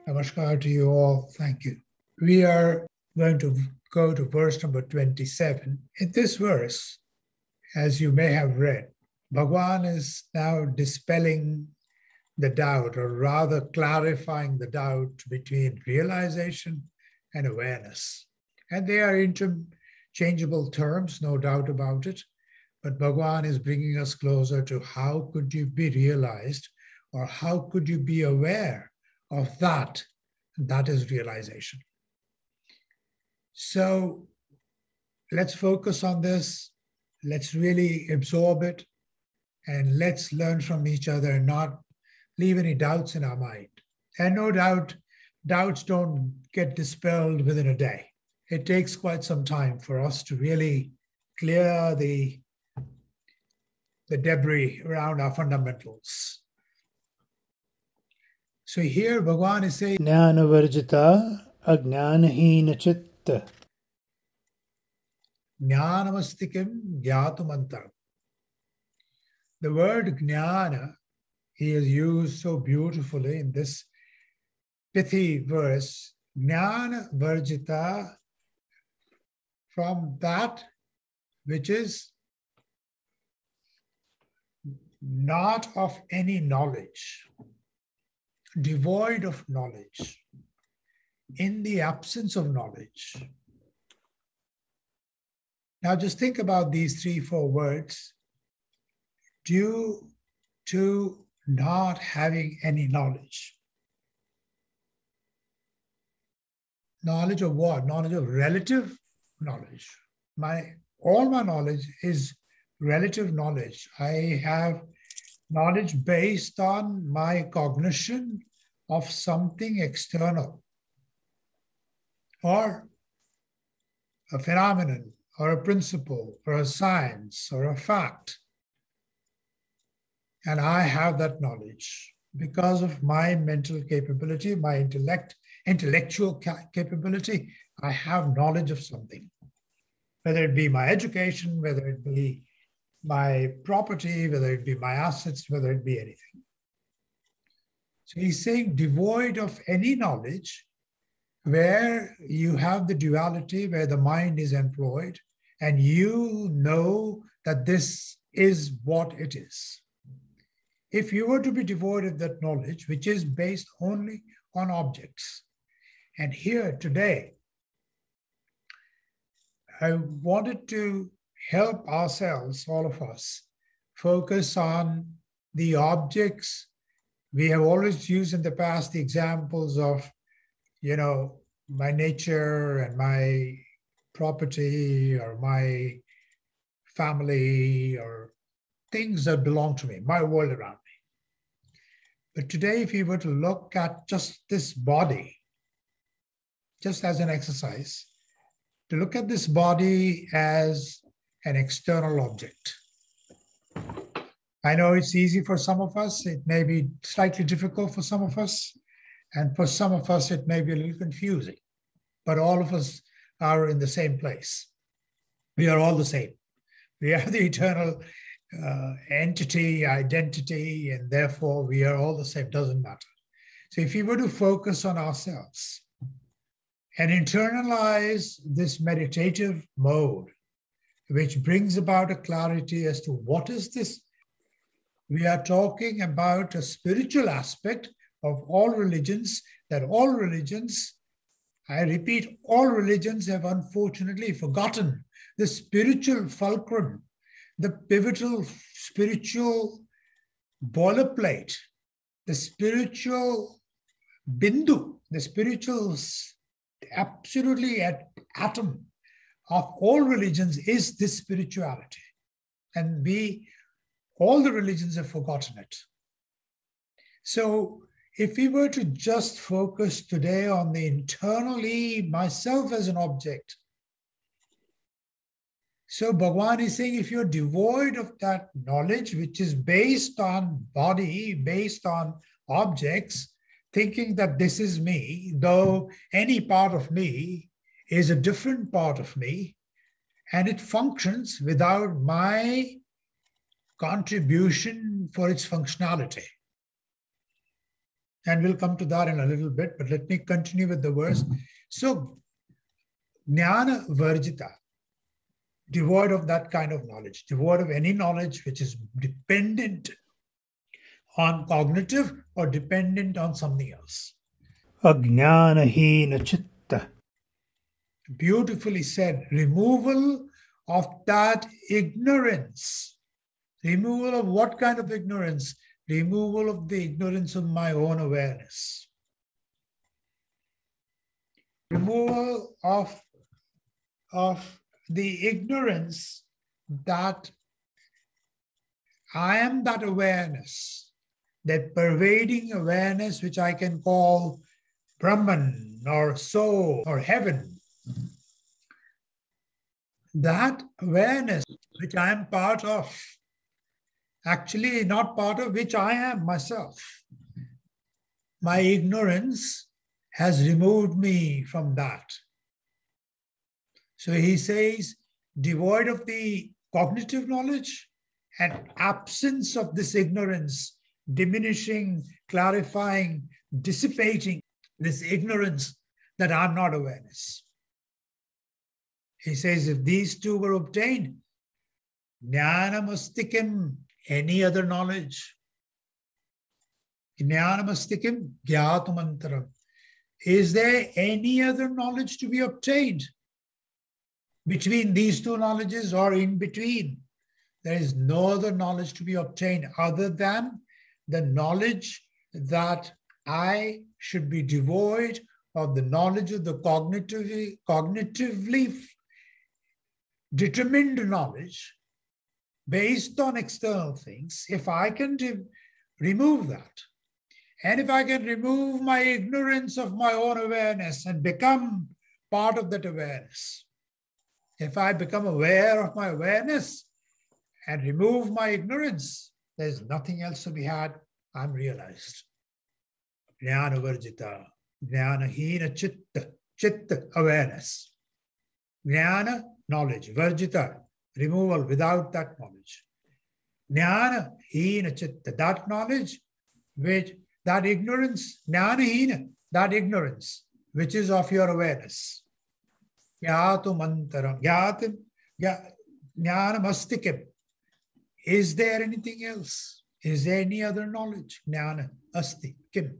Namaskar to you all. Thank you. We are going to go to verse number 27. In this verse, as you may have read, Bhagavan is now dispelling the doubt, or rather clarifying the doubt between realization and awareness. And they are interchangeable terms, no doubt about it. But Bhagavan is bringing us closer to how could you be realized, or how could you be aware of that? That is realization. So let's focus on this. Let's really absorb it, and let's learn from each other and not leave any doubts in our mind. And no doubt, doubts don't get dispelled within a day. It takes quite some time for us to really clear the debris around our fundamentals. So here Bhagavan is saying, jñāna-varjitā-ajñāna-heen-cit. jñānam-asti-kiṁ, gyātum-antaram. The word jnana he has used so beautifully in this pithy verse. Jnāna-varjita, from that which is not of any knowledge, devoid of knowledge, in the absence of knowledge. Now just think about these 3-4 words. Due to not having any knowledge. Knowledge of what? Knowledge of relative knowledge. All my knowledge is relative knowledge. I have knowledge based on my cognition of something external, or a phenomenon, or a principle, or a science, or a fact. And I have that knowledge because of my mental capability, my intellectual capability. I have knowledge of something, whether it be my education, whether it be my property, whether it be my assets, whether it be anything. So he's saying devoid of any knowledge, where you have the duality, where the mind is employed, and you know that this is what it is. If you were to be devoid of that knowledge, which is based only on objects, and here today, I wanted to help ourselves, all of us, focus on the objects. We have always used in the past the examples of, my nature and my property, or my family, or things that belong to me, my world around me. But today, if you were to look at just this body, just as an exercise, to look at this body as an external object. I know it's easy for some of us. It may be slightly difficult for some of us. And for some of us, it may be a little confusing. But all of us are in the same place. We are all the same. We are the eternal entity, identity, and therefore we are all the same. Doesn't matter. So if you were to focus on ourselves and internalize this meditative mode, which brings about a clarity as to what is this, we are talking about a spiritual aspect of all religions, that all religions, I repeat, all religions have unfortunately forgotten the spiritual fulcrum, the pivotal spiritual boilerplate, the spiritual bindu, the spiritual absolutely atom of all religions is this spirituality. And all the religions have forgotten it. So if we were to just focus today on the internally, myself as an object. So Bhagavan is saying, if you're devoid of that knowledge, which is based on body, based on objects, thinking that this is me, though any part of me is a different part of me, and it functions without my contribution for its functionality. And we'll come to that in a little bit, but let me continue with the verse. So, jñāna-varjita, devoid of that kind of knowledge, devoid of any knowledge which is dependent on cognitive or dependent on something else. jñānahīna-cit. Beautifully said. Removal of that ignorance. Removal of what kind of ignorance? Removal of the ignorance of my own awareness. Removal of the ignorance that I am that awareness, that pervading awareness which I can call Brahman or soul or heaven. That awareness which I am part of, actually not part of which I am myself. My ignorance has removed me from that. So he says, devoid of the cognitive knowledge and absence of this ignorance, diminishing, clarifying, dissipating this ignorance that I'm not awareness. He says, if these two were obtained, jñānam-asti-kiṁ, any other knowledge. Jñānam-asti-kiṁ, gyātum-antaram. Is there any other knowledge to be obtained between these two knowledges or in between? There is no other knowledge to be obtained other than the knowledge that I should be devoid of the knowledge of the cognitively determined knowledge based on external things. If I can remove that, and if I can remove my ignorance of my own awareness and become part of that awareness, if I become aware of my awareness and remove my ignorance, there's nothing else to be had. I'm realized. Jnana-varjita, jñānahīna-cit, cit, awareness. Jnana, knowledge. Varjita, removal without that knowledge. Jnānahīna-cit, that knowledge, which, that ignorance, jnānahīna, that ignorance, which is of your awareness. Gyātum-antaram, jñānam-asti-kiṁ. Is there anything else? Is there any other knowledge? Jnāna-asti-kiṁ.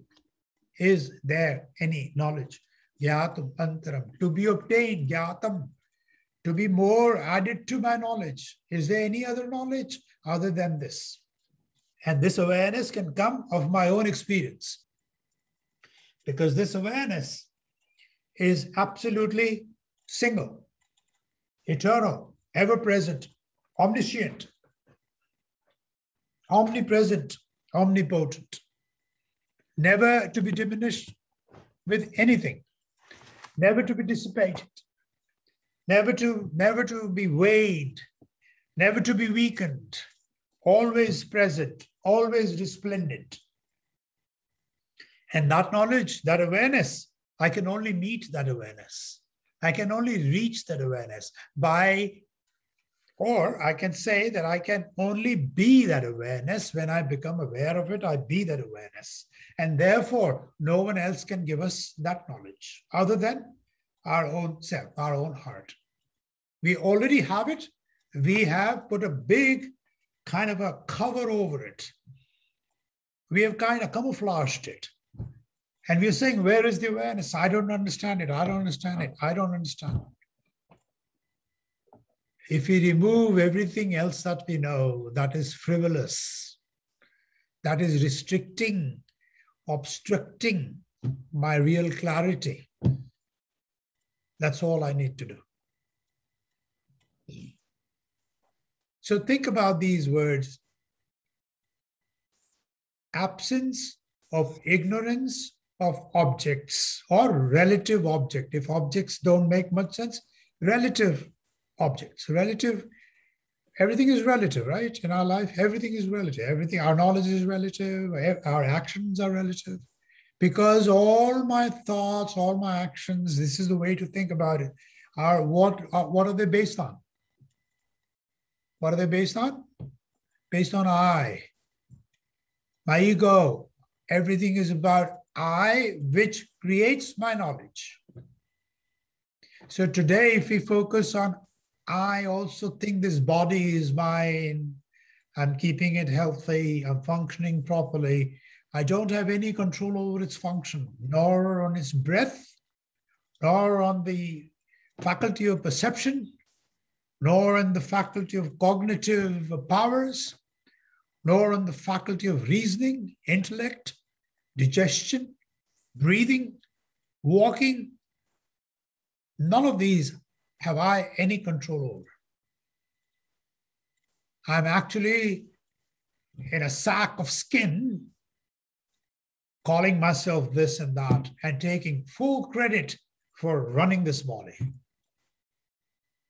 Is there any knowledge? Gyātum-antaram. To be obtained, gyātam. To be more added to my knowledge. Is there any other knowledge other than this? And this awareness can come of my own experience. Because this awareness is absolutely single, eternal, ever-present, omniscient, omnipresent, omnipotent, never to be diminished with anything, never to be dissipated, never to be weighed, never to be weakened, always present, always resplendent. And that knowledge, that awareness, I can only meet that awareness. I can only reach that awareness by, or I can say that I can only be that awareness. When I become aware of it, I be that awareness. And therefore, no one else can give us that knowledge other than our own self, our own heart. We already have it. We have put a big kind of a cover over it. We have kind of camouflaged it. And we're saying, where is the awareness? I don't understand it. I don't understand it. I don't understand it. If we remove everything else that we know, that is frivolous, that is restricting, obstructing my real clarity, that's all I need to do. So think about these words. Absence of ignorance of objects or relative object. If objects don't make much sense, relative objects. Relative, everything is relative, right? In our life, everything is relative. Everything, our knowledge is relative, our actions are relative. Because all my thoughts, all my actions, this is the way to think about it, are what are they based on? What are they based on? Based on I, my ego, everything is about I, which creates my knowledge. So today, if we focus on I also think this body is mine, I'm keeping it healthy, I'm functioning properly, I don't have any control over its function, nor on its breath, nor on the faculty of perception, nor on the faculty of cognitive powers, nor on the faculty of reasoning, intellect, digestion, breathing, walking. None of these have I any control over. I'm actually in a sack of skin, calling myself this and that, and taking full credit for running this body.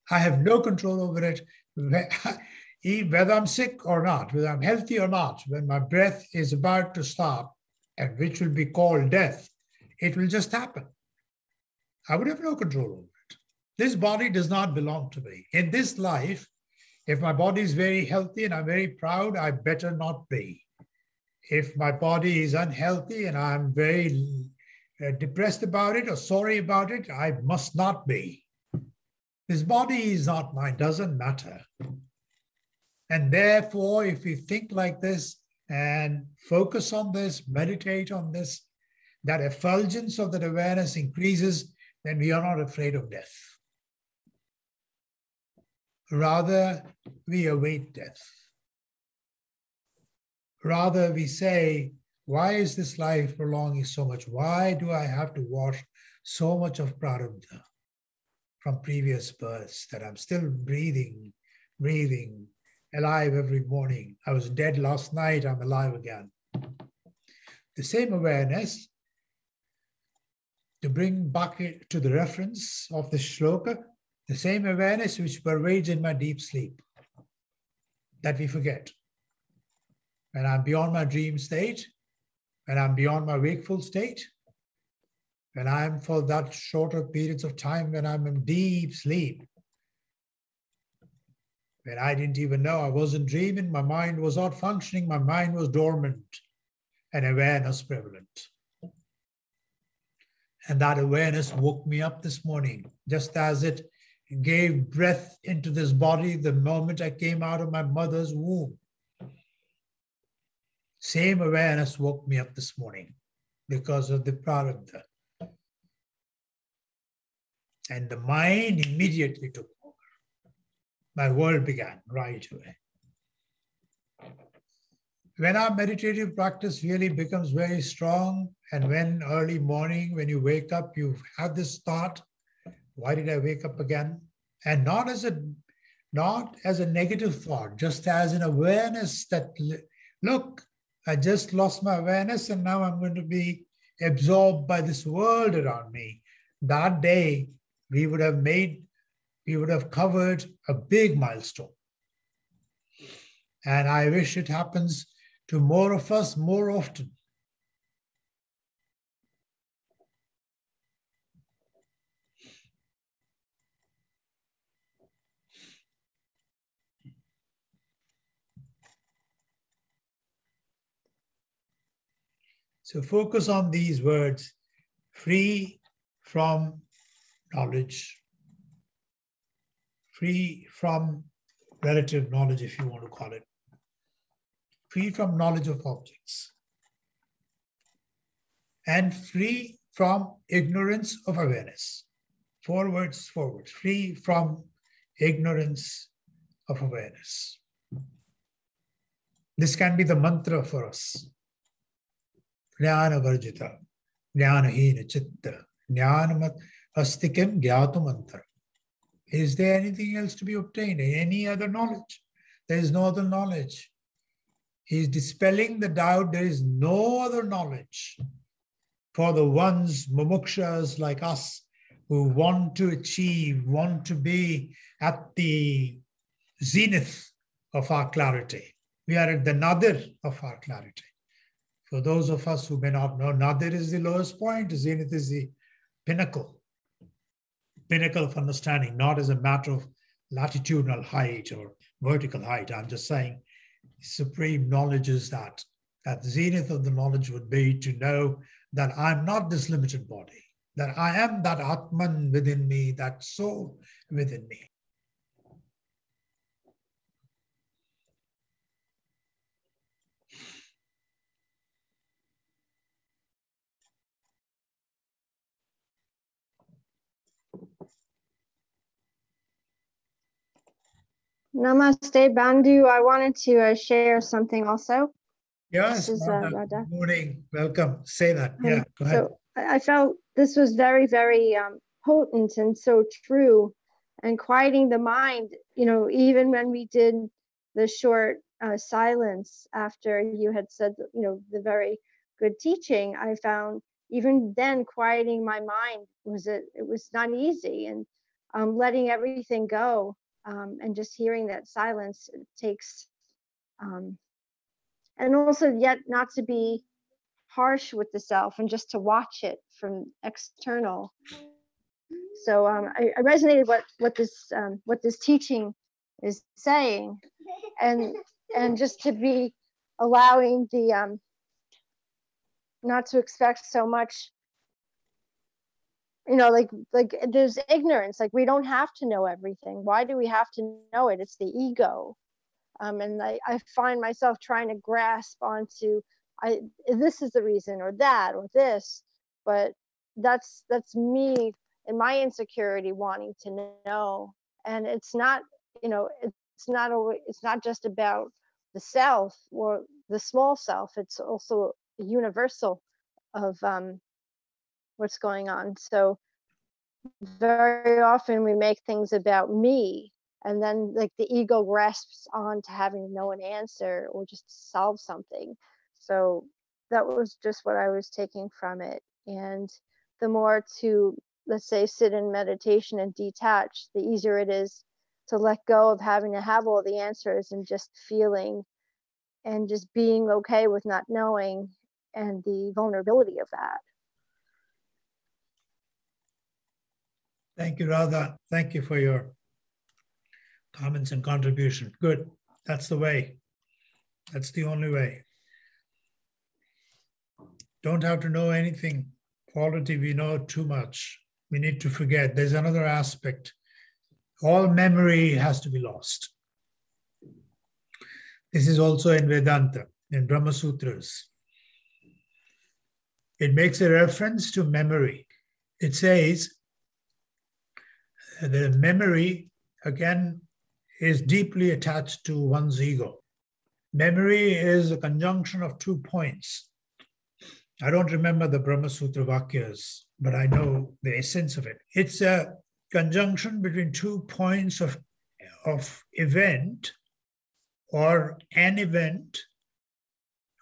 I have no control over it, whether I'm sick or not, whether I'm healthy or not. When my breath is about to stop, and which will be called death, it will just happen. I would have no control over it. This body does not belong to me. In this life, if my body is very healthy and I'm very proud, I better not be. If my body is unhealthy and I'm very depressed about it or sorry about it, I must not be. This body is not mine, doesn't matter. And therefore, if we think like this and focus on this, meditate on this, that effulgence of that awareness increases, then we are not afraid of death. Rather, we await death. Rather, we say, why is this life prolonging so much? Why do I have to wash so much of prarabdha from previous births that I'm still breathing, alive every morning? I was dead last night, I'm alive again. The same awareness, to bring back to the reference of the shloka, the same awareness which pervades in my deep sleep, that we forget. When I'm beyond my dream state, when I'm beyond my wakeful state, when I'm for that shorter periods of time when I'm in deep sleep, when I didn't even know I wasn't dreaming, my mind was not functioning, my mind was dormant and awareness prevalent. And that awareness woke me up this morning, just as it gave breath into this body the moment I came out of my mother's womb. Same awareness woke me up this morning because of the prarabdha. And the mind immediately took over. My world began right away. When our meditative practice really becomes very strong, and when early morning, when you wake up, you have this thought, why did I wake up again? And not as a negative thought, just as an awareness that, look, I just lost my awareness and now I'm going to be absorbed by this world around me. That day, we would have covered a big milestone. And I wish it happens to more of us more often. So focus on these words, free from knowledge, free from relative knowledge, if you want to call it, free from knowledge of objects, and free from ignorance of awareness. 4 words, free from ignorance of awareness. This can be the mantra for us. Jnāna-varjita, jñānahīna-cit, jñānam-asti-kiṁ, gyātum-antaram. Is there anything else to be obtained? Any other knowledge? There is no other knowledge. He is dispelling the doubt there is no other knowledge for the ones, mumukshas like us, who want to achieve, want to be at the zenith of our clarity. We are at the nadir of our clarity. For those of us who may not know, nadir is the lowest point, zenith is the pinnacle of understanding, not as a matter of latitudinal height or vertical height. I'm just saying supreme knowledge is that That zenith of the knowledge would be to know that I'm not this limited body, that I am that Atman within me, that soul within me. Namaste, Bandhu. I wanted to share something also. Yes, This is, Radha. Good morning. Welcome. Say that. Yeah, go ahead. So I felt this was very, very potent and so true. And quieting the mind, you know, even when we did the short silence after you had said, you know, the very good teaching, I found even then quieting my mind it was not easy, and letting everything go. And just hearing that silence takes, and also yet not to be harsh with the self and just to watch it from external. So I resonated what this teaching is saying, and just to be allowing the not to expect so much. You know, like there's ignorance, like we don't have to know everything. Why do we have to know it? It's the ego. And I find myself trying to grasp onto, this is the reason, or that, or this, but that's me and my insecurity wanting to know. And it's not, you know, it's not just about the self or the small self. It's also a universal of what's going on. So very often we make things about me, and then like the ego grasps on to having to know an answer or just solve something. So that was just what I was taking from it. And the more to, let's say, sit in meditation and detach, the easier it is to let go of having to have all the answers and just feeling and just being okay with not knowing, and the vulnerability of that. Thank you, Radha. Thank you for your comments and contribution. Good. That's the way. That's the only way. Don't have to know anything. Quality, we know too much. We need to forget. There's another aspect. All memory has to be lost. This is also in Vedanta, in Brahma Sutras. It makes a reference to memory. It says the memory, again, is deeply attached to one's ego. Memory is a conjunction of 2 points. I don't remember the Brahma Sutra Vakyas, but I know the essence of it. It's a conjunction between 2 points of event, or an event,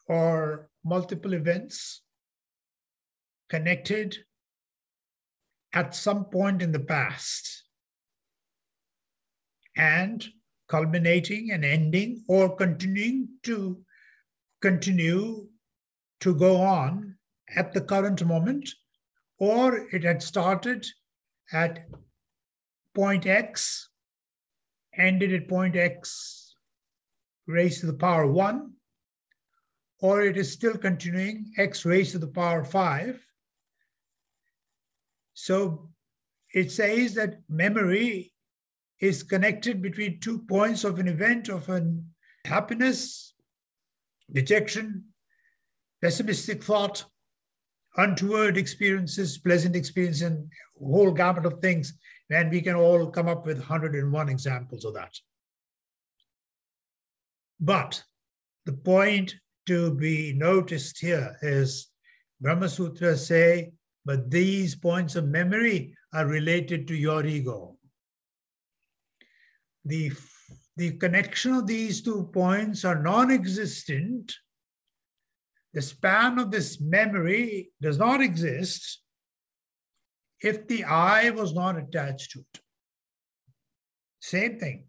or multiple events connected at some point in the past, and culminating and ending, or continue to go on at the current moment, or it had started at point X, ended at point X raised to the power 1, or it is still continuing X raised to the power 5. So it says that memory is connected between 2 points of an event, of an happiness, dejection, pessimistic thought, untoward experiences, pleasant experience, and a whole gamut of things. And we can all come up with 101 examples of that. But the point to be noticed here is Brahma Sutras say, but these points of memory are related to your ego. The connection of these 2 points are non-existent. The span of this memory does not exist if the I was not attached to it. Same thing.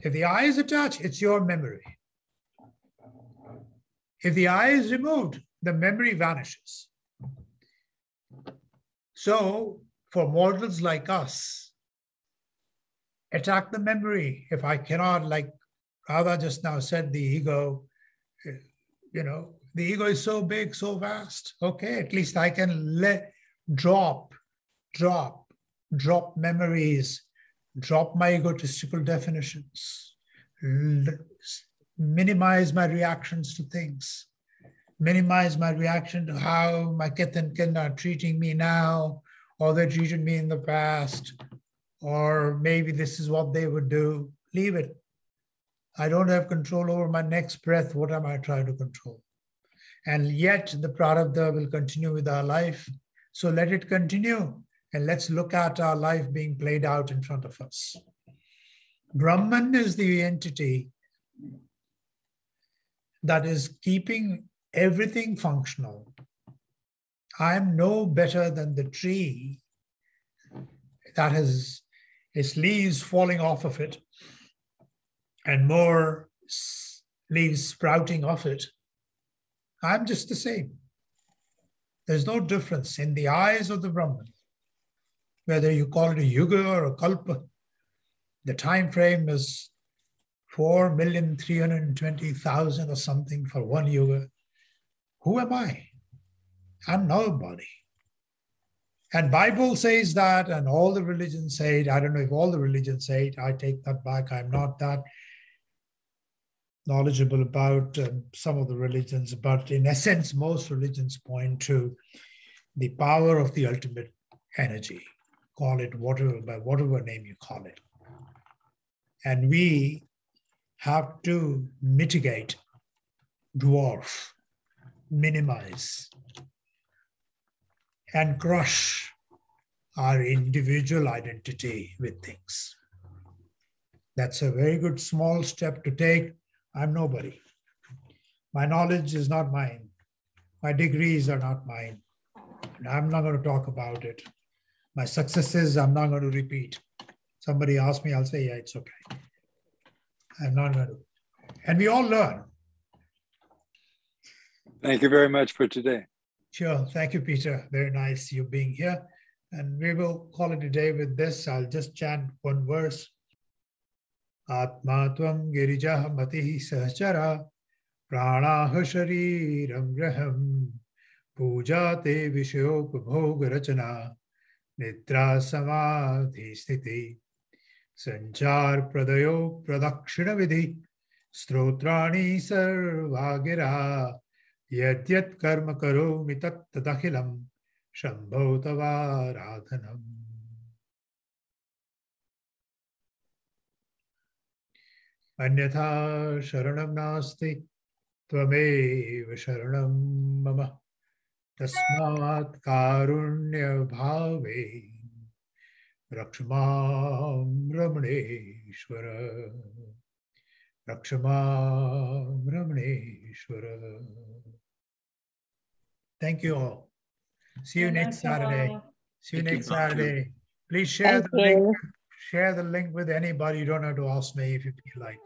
If the I is attached, it's your memory. If the I is removed, the memory vanishes. So for mortals like us, attack the memory. If I cannot, like Radha just now said, the ego, The ego is so big, so vast. Okay, at least I can drop memories, drop my egotistical definitions, minimize my reactions to things, minimize my reaction to how my kith and kin are treating me now, or they treated me in the past, or maybe this is what they would do. Leave it. I don't have control over my next breath. What am I trying to control? And yet the prarabdha will continue with our life. So let it continue. And let's look at our life being played out in front of us. Brahman is the entity that is keeping everything functional. I am no better than the tree that has its leaves falling off of it and more leaves sprouting off it. I'm just the same. There's no difference in the eyes of the Brahman. Whether you call it a yuga or a kalpa, the time frame is 4,320,000 or something for one yuga. Who am I? I'm nobody. And Bible says that, and all the religions say it. I don't know if all the religions say it. I take that back. I'm not that knowledgeable about some of the religions, but in essence, most religions point to the power of the ultimate energy. Call it whatever, by whatever name you call it. And we have to mitigate, dwarf, minimize, and crush our individual identity with things. That's a very good small step to take. I'm nobody. My knowledge is not mine. My degrees are not mine. And I'm not going to talk about it. My successes, I'm not going to repeat. Somebody asks me, I'll say, yeah, it's okay. I'm not going to. And we all learn. Thank you very much for today. Sure. Thank you, Peter. Very nice you being here. And we will call it a day with this. I'll just chant one verse. Atma tvam girijah matihi sahachara pranaha shariram graham puja te vishayopabhoga rachana nidra samadhi sthiti sanchar pradayo pradakshina vidhi strotrani sarvagira yadyat karma karomi tat tadakhilam shambho tavaradhanam. Anyatha sharanam nasti tvameva sharanam mama tasmat karunya bhave rakshamam ramaneshwara rakshamam ramaneshwara. Thank you all. See you next Saturday. See you next Saturday. Please share the link. Share the link with anybody. You don't have to ask me if you feel like.